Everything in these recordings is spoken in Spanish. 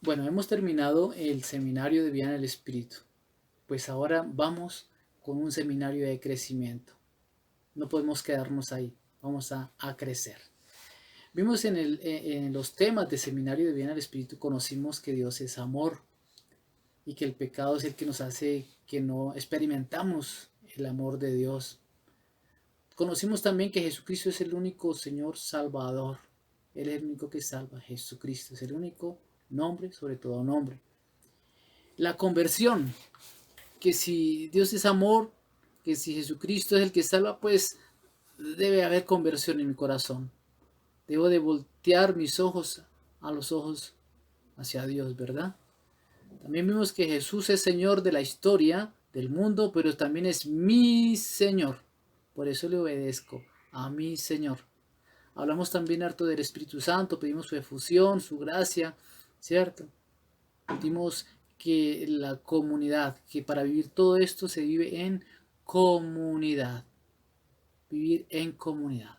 Bueno, hemos terminado el seminario de vida en el Espíritu. Pues ahora vamos con un seminario de crecimiento. No podemos quedarnos ahí, vamos a crecer. Vimos en los temas de seminario de vida en el Espíritu, conocimos que Dios es amor y que el pecado es el que nos hace que no experimentamos el amor de Dios. Conocimos también que Jesucristo es el único Señor Salvador. Él es el único que salva. Jesucristo es el único nombre, sobre todo nombre. La conversión, que si Dios es amor, que si Jesucristo es el que salva, pues debe haber conversión en mi corazón. Debo de voltear mis ojos a los ojos hacia Dios, ¿verdad? También vimos que Jesús es Señor de la historia, del mundo, pero también es mi Señor. Por eso le obedezco a mi Señor. Hablamos también harto del Espíritu Santo, pedimos su efusión, su gracia, ¿cierto? Pedimos que la comunidad, que para vivir todo esto se vive en comunidad. Vivir en comunidad.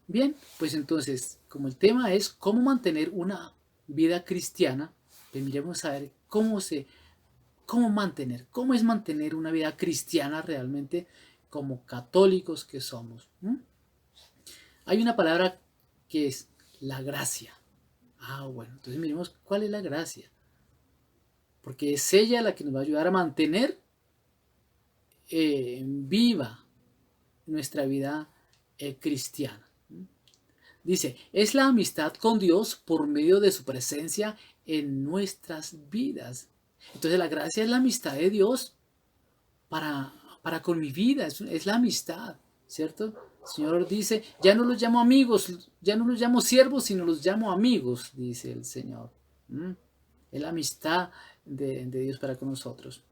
Bien, pues entonces, como el tema es cómo mantener una vida cristiana, pues miremos a ver cómo es mantener una vida cristiana realmente como católicos que somos. Hay una palabra que es la gracia. Bueno, entonces miremos cuál es la gracia. Porque es ella la que nos va a ayudar a mantener viva nuestra vida cristiana. Dice, es la amistad con Dios por medio de su presencia en nuestras vidas. Entonces la gracia es la amistad de Dios para con mi vida, es la amistad, ¿cierto? El Señor dice, ya no los llamo amigos, ya no los llamo siervos, sino los llamo amigos, dice el Señor. Es la amistad de Dios para con nosotros.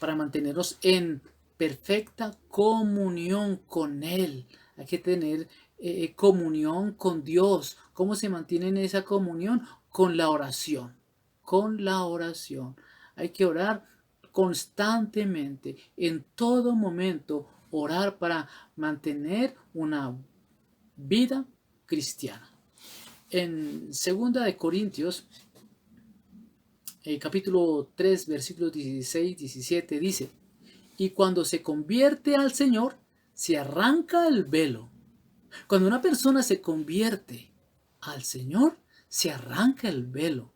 Para mantenernos en perfecta comunión con Él. Hay que tener comunión con Dios. ¿Cómo se mantiene en esa comunión? Con la oración. Con la oración. Hay que orar constantemente, en todo momento, orar para mantener una vida cristiana. En 2 Corintios capítulo 3, versículos 16, 17 dice, y cuando se convierte al Señor, se arranca el velo. Cuando una persona se convierte al Señor, se arranca el velo.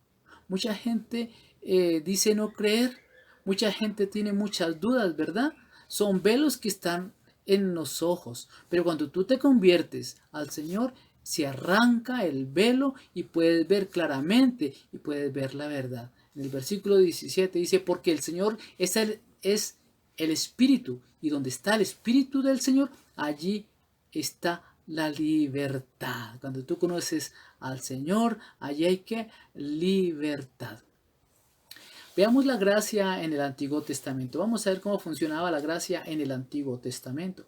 Mucha gente dice no creer, mucha gente tiene muchas dudas, ¿verdad? Son velos que están en los ojos, pero cuando tú te conviertes al Señor, se arranca el velo y puedes ver claramente y puedes ver la verdad. En el versículo 17 dice, porque el Señor es el Espíritu, y donde está el Espíritu del Señor, allí está la libertad. Cuando tú conoces al Señor, allí hay que libertad. Veamos la gracia en el Antiguo Testamento. Vamos a ver cómo funcionaba la gracia en el Antiguo Testamento.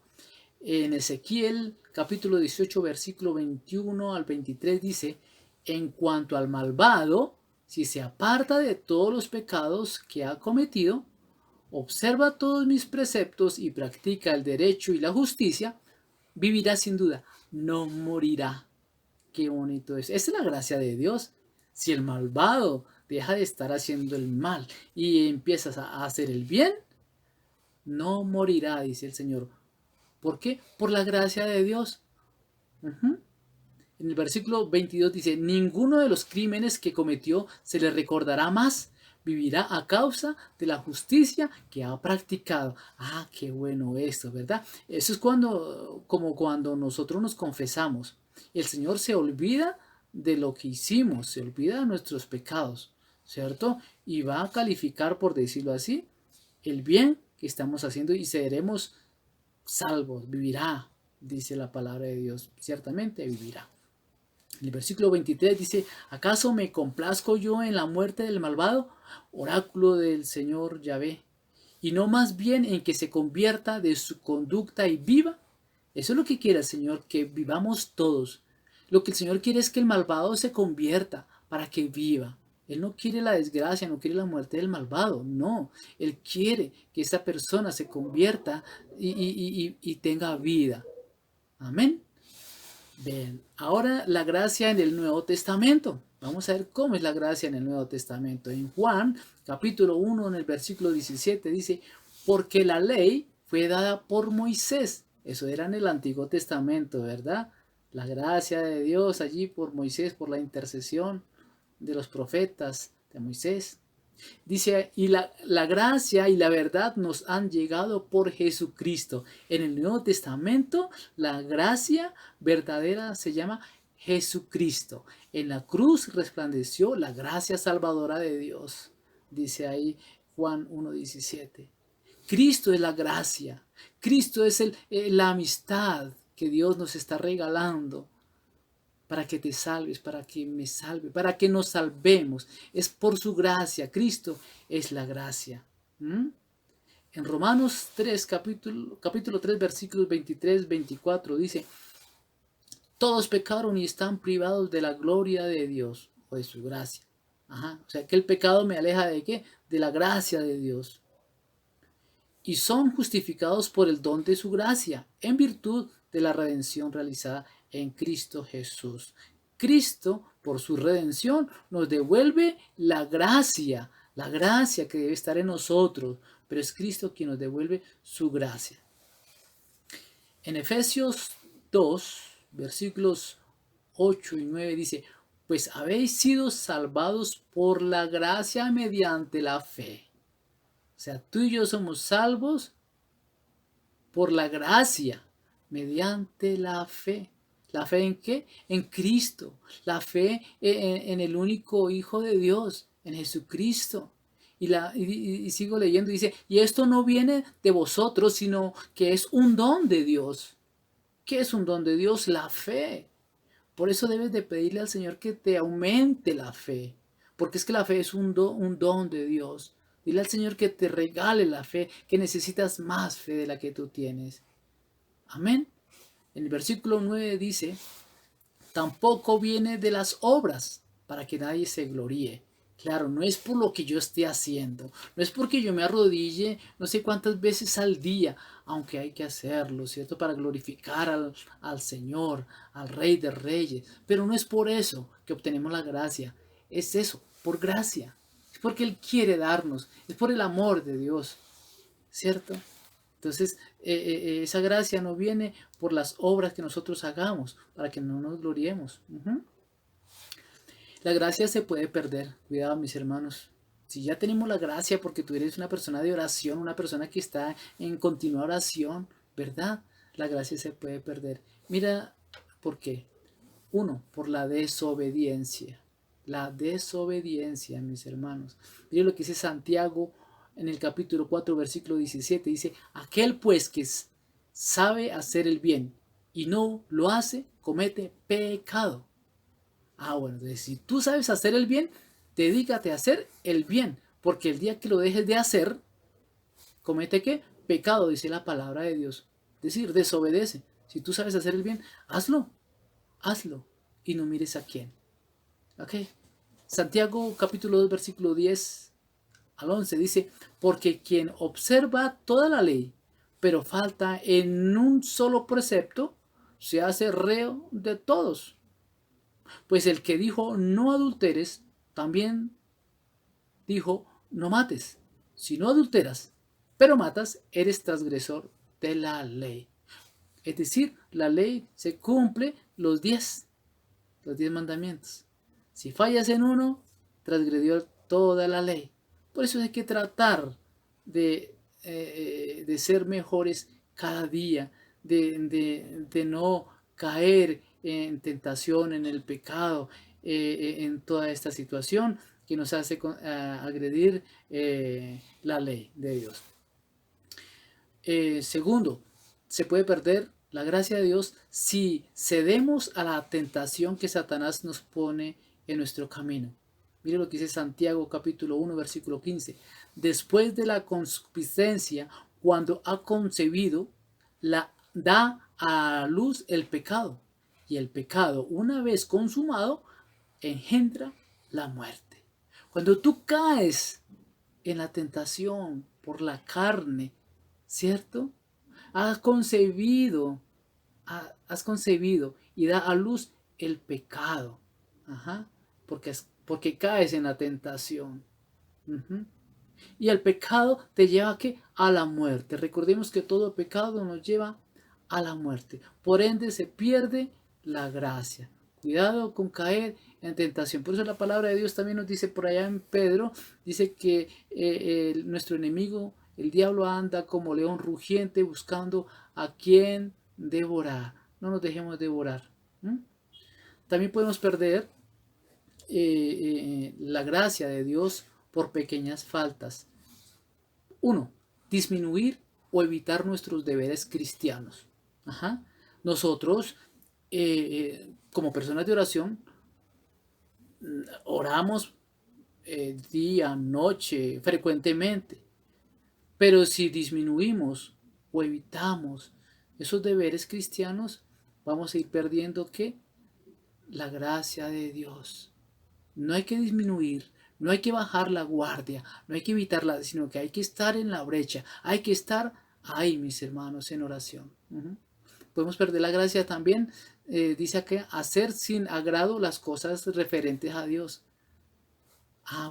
En Ezequiel capítulo 18 versículo 21 al 23 dice, en cuanto al malvado, si se aparta de todos los pecados que ha cometido, observa todos mis preceptos y practica el derecho y la justicia, vivirá sin duda, no morirá. Qué bonito es. Esa es la gracia de Dios. Si el malvado deja de estar haciendo el mal y empiezas a hacer el bien, no morirá, dice el Señor. ¿Por qué? Por la gracia de Dios. En el versículo 22 dice, ninguno de los crímenes que cometió se le recordará más, vivirá a causa de la justicia que ha practicado. Qué bueno esto, ¿verdad? Eso es como cuando nosotros nos confesamos. El Señor se olvida de lo que hicimos, se olvida de nuestros pecados, ¿cierto? Y va a calificar, por decirlo así, el bien que estamos haciendo y seremos salvos, vivirá, dice la palabra de Dios, ciertamente vivirá. En el versículo 23 dice, ¿acaso me complazco yo en la muerte del malvado? Oráculo del Señor Yahvé. Y no más bien en que se convierta de su conducta y viva. Eso es lo que quiere el Señor, que vivamos todos. Lo que el Señor quiere es que el malvado se convierta para que viva. Él no quiere la desgracia, no quiere la muerte del malvado, no. Él quiere que esta persona se convierta y tenga vida. Amén. Bien, ahora la gracia en el Nuevo Testamento. Vamos a ver cómo es la gracia en el Nuevo Testamento. En Juan, capítulo 1, en el versículo 17, dice, porque la ley fue dada por Moisés. Eso era en el Antiguo Testamento, ¿verdad? La gracia de Dios allí por Moisés, por la intercesión de los profetas de Moisés. Dice, y la gracia y la verdad nos han llegado por Jesucristo. En el Nuevo Testamento, la gracia verdadera se llama Jesucristo. En la cruz resplandeció la gracia salvadora de Dios. Dice ahí Juan 1:17. Cristo es la gracia. Cristo es la amistad que Dios nos está regalando para que te salves, para que me salve, para que nos salvemos. Es por su gracia. Cristo es la gracia. En Romanos 3, capítulo 3, versículos 23, 24 dice, todos pecaron y están privados de la gloria de Dios o de su gracia. O sea que el pecado me aleja de ¿qué? De la gracia de Dios. Y son justificados por el don de su gracia, en virtud de la redención realizada en Cristo Jesús. Cristo, por su redención, nos devuelve la gracia que debe estar en nosotros, pero es Cristo quien nos devuelve su gracia. En Efesios 2, versículos 8 y 9 dice, pues habéis sido salvados por la gracia mediante la fe. O sea, tú y yo somos salvos por la gracia, mediante la fe. ¿La fe en qué? En Cristo. La fe en el único Hijo de Dios, en Jesucristo. Y sigo leyendo, dice, y esto no viene de vosotros, sino que es un don de Dios. ¿Qué es un don de Dios? La fe. Por eso debes de pedirle al Señor que te aumente la fe. Porque es que la fe es un don de Dios. Dile al Señor que te regale la fe, que necesitas más fe de la que tú tienes. Amén. En el versículo 9 dice, tampoco viene de las obras para que nadie se gloríe. Claro, no es por lo que yo esté haciendo, no es porque yo me arrodille no sé cuántas veces al día, aunque hay que hacerlo, ¿cierto? Para glorificar al Señor, al Rey de Reyes. Pero no es por eso que obtenemos la gracia, es eso, por gracia. Es porque Él quiere darnos, es por el amor de Dios, ¿cierto? Entonces, esa gracia no viene por las obras que nosotros hagamos, para que no nos gloriemos. La gracia se puede perder, cuidado mis hermanos. Si ya tenemos la gracia porque tú eres una persona de oración, una persona que está en continua oración, ¿verdad? La gracia se puede perder. Mira, ¿por qué? Uno, por la desobediencia. La desobediencia, mis hermanos. Mira lo que dice Santiago en el capítulo 4, versículo 17. Dice, aquel pues que sabe hacer el bien y no lo hace, comete pecado. Bueno, entonces si tú sabes hacer el bien, dedícate a hacer el bien, porque el día que lo dejes de hacer, comete ¿qué? Pecado, dice la palabra de Dios. Es decir, desobedece. Si tú sabes hacer el bien, hazlo y no mires a quién. ¿Ok? Santiago capítulo 2, versículo 10 al 11 dice, porque quien observa toda la ley, pero falta en un solo precepto, se hace reo de todos. Pues el que dijo no adulteres, también dijo no mates. Si no adulteras, pero matas, eres transgresor de la ley. Es decir, la ley se cumple los 10 mandamientos. Si fallas en uno, transgredió toda la ley. Por eso hay que tratar de ser mejores cada día, de no caer en tentación, en el pecado, en toda esta situación que nos hace agredir la ley de Dios. Segundo, se puede perder la gracia de Dios si cedemos a la tentación que Satanás nos pone en nuestro camino. Mire lo que dice Santiago capítulo 1 versículo 15. Después de la concupiscencia, cuando ha concebido, da a luz el pecado. Y el pecado, una vez consumado, engendra la muerte. Cuando tú caes en la tentación por la carne, ¿cierto? Has concebido y da a luz el pecado. porque caes en la tentación. Ujú. Y el pecado te lleva ¿a qué? A la muerte. Recordemos que todo pecado nos lleva a la muerte. Por ende se pierde la gracia. Cuidado con caer en tentación. Por eso la palabra de Dios también nos dice por allá en Pedro, dice que nuestro enemigo, el diablo, anda como león rugiente buscando a quien devorar. No nos dejemos devorar. ¿Mm? También podemos perder la gracia de Dios por pequeñas faltas. 1. Disminuir o evitar nuestros deberes cristianos. Ajá. Nosotros, como personas de oración, oramos día, noche, frecuentemente. Pero si disminuimos o evitamos esos deberes cristianos, vamos a ir perdiendo ¿qué? La gracia de Dios. No hay que disminuir, no hay que bajar la guardia, no hay que evitarla, sino que hay que estar en la brecha, hay que estar ahí, mis hermanos, en oración. Podemos perder la gracia también, dice que hacer sin agrado las cosas referentes a Dios.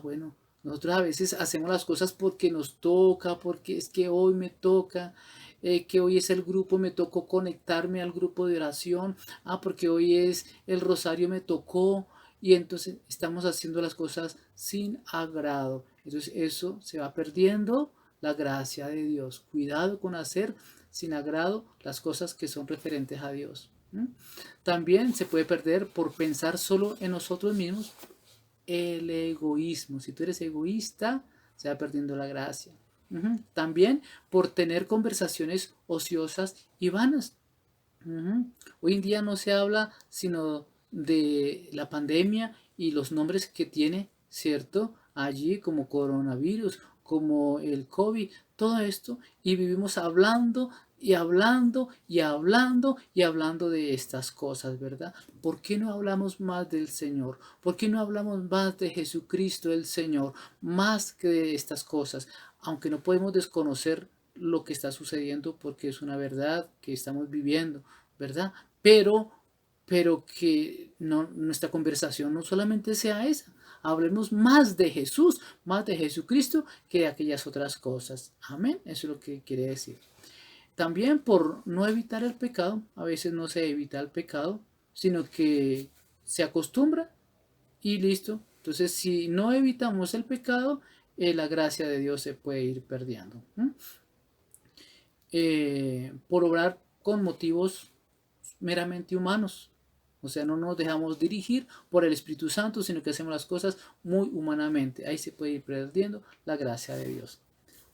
Bueno, nosotros a veces hacemos las cosas porque nos toca, porque es que hoy me toca, que hoy es el grupo, me tocó conectarme al grupo de oración, porque hoy es el rosario, me tocó, y entonces estamos haciendo las cosas sin agrado. Entonces eso se va perdiendo la gracia de Dios. Cuidado con hacer sin agrado las cosas que son referentes a Dios. También se puede perder por pensar solo en nosotros mismos, el egoísmo. Si tú eres egoísta, se va perdiendo la gracia. También por tener conversaciones ociosas y vanas. Hoy en día no se habla sino de la pandemia y los nombres que tiene, ¿cierto? Allí como coronavirus, como el COVID, todo esto, y vivimos hablando y hablando y hablando y hablando de estas cosas, ¿verdad? ¿Por qué no hablamos más del Señor? ¿Por qué no hablamos más de Jesucristo el Señor? Más que de estas cosas, aunque no podemos desconocer lo que está sucediendo porque es una verdad que estamos viviendo, ¿verdad? Pero que no, nuestra conversación no solamente sea esa, hablemos más de Jesús, más de Jesucristo que de aquellas otras cosas. Amén, eso es lo que quiere decir. También por no evitar el pecado, a veces no se evita el pecado, sino que se acostumbra y listo. Entonces, si no evitamos el pecado, la gracia de Dios se puede ir perdiendo. Por obrar con motivos meramente humanos. O sea, no nos dejamos dirigir por el Espíritu Santo, sino que hacemos las cosas muy humanamente. Ahí se puede ir perdiendo la gracia de Dios.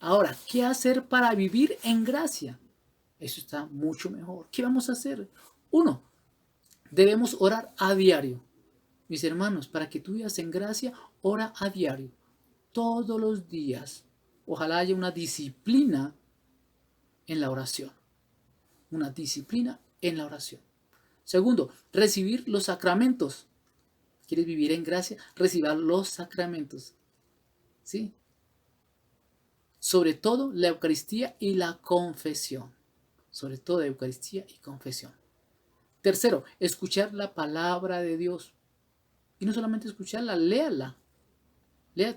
Ahora, ¿qué hacer para vivir en gracia? Eso está mucho mejor. ¿Qué vamos a hacer? 1. Debemos orar a diario. Mis hermanos, para que tú vivas en gracia, ora a diario. Todos los días. Ojalá haya una disciplina en la oración. Una disciplina en la oración. 2. Recibir los sacramentos. ¿Quieres vivir en gracia? Recibir los sacramentos. ¿Sí? Sobre todo la Eucaristía y la confesión. Sobre todo la Eucaristía y confesión. 3. Escuchar la palabra de Dios. Y no solamente escucharla, léala.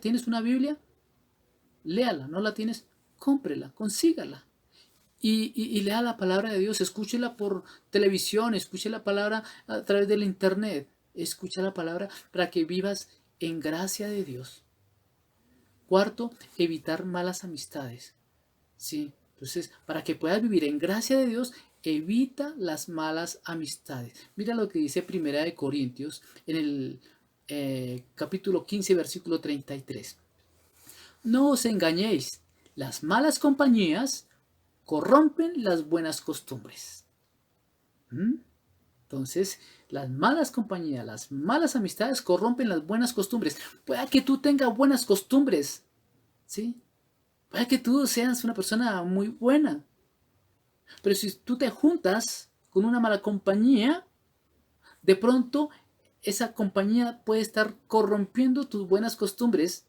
¿Tienes una Biblia? Léala. ¿No la tienes? Cómprela, consígala. Y lea la palabra de Dios, escúchela por televisión, escuche la palabra a través del internet, escucha la palabra para que vivas en gracia de Dios. 4, evitar malas amistades. Sí, entonces, para que puedas vivir en gracia de Dios, evita las malas amistades. Mira lo que dice Primera de Corintios en el capítulo 15, versículo 33. No os engañéis, las malas compañías corrompen las buenas costumbres. Entonces, las malas compañías, las malas amistades corrompen las buenas costumbres. Puede que tú tengas buenas costumbres, ¿sí? Puede que tú seas una persona muy buena. Pero si tú te juntas con una mala compañía, de pronto esa compañía puede estar corrompiendo tus buenas costumbres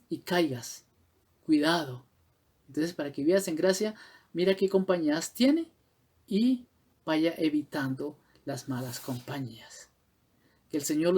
y caigas. Cuidado. Entonces, para que vivas en gracia, mira qué compañías tiene y vaya evitando las malas compañías. Que el Señor